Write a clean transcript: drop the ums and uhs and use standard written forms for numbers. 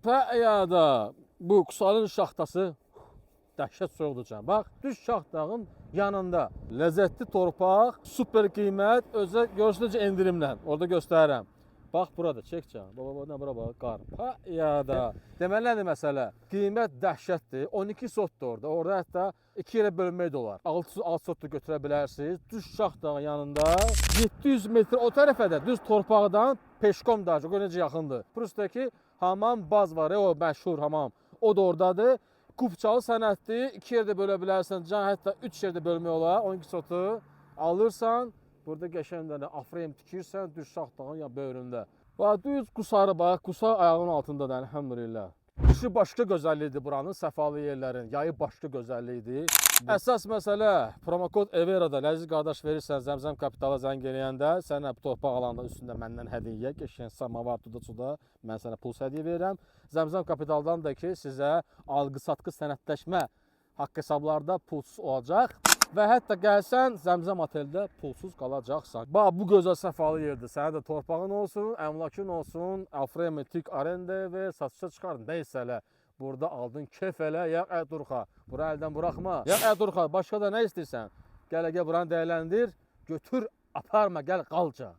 Pəyada bu Qusarın şaxtası dəhşət soyuqdur can. Bax, düz Şaxdağın yanında ləzzətli torpaq, super qiymət, özə görürsünüz endirimlə. Orada göstərirəm. Bax burada, çək can. Baba, nə bura bax, qar. Pəyada. Deməli nədir məsələ? Qiymət dəhşətdir. 12 sotdur orada. Orada hətta 2 yerə bölmək də olar. 6 sot da götürə bilərsiniz. Düz Şaxdağın yanında 700 metr o tərəfə də düz torpaqdan peşkom da çox necə yaxındır. Burası hamam baz var, o məşhur hamam. O da oradadır. Qubçalı sənəddir. 2 yerdə bölə bilərsən. Can hətta 3 yerdə bölmək olar. 12 sotu alırsan. Burada qəşəngdən afrem tikirsən düz Şaxdağın ya böyründə. Bax düz Qusarı bax, Qusar ayağının altındadır əlhəmdülillah. Qışı başqa gözəlliyidir buranın, səfalı yerlərin, yayı başqa gözəlliyidir. Əsas məsələ promokod Everada ləziz qardaş verirsən Zəmzəm Kapitala zəng eləyəndə sənə bu torpaq alanda üstündə məndən hədiyyə, qəşəng samavar tuda mən sənə pul hədiyyə verirəm. Zəmzəm Kapitaldan da ki sizə alqı-satqı sənədləşmə haqq hesablarda pulsuz olacaq. Və hətta gəlsən Zəmzəm oteldə pulsuz qalacaqsan. Bax bu gözəl səfalı yerdir. Sənə də torpağın olsun, əmlakın olsun, Afremetik arenda və satışa çıxardın. Nəysə elə burada aldın kef elə, ya Ədurxa. Bura əldən buraxma. Ya Ədurxa, başqa da nə istəyirsən? Gəl buranı dəyərləndir, götür, aparma, gəl qalca.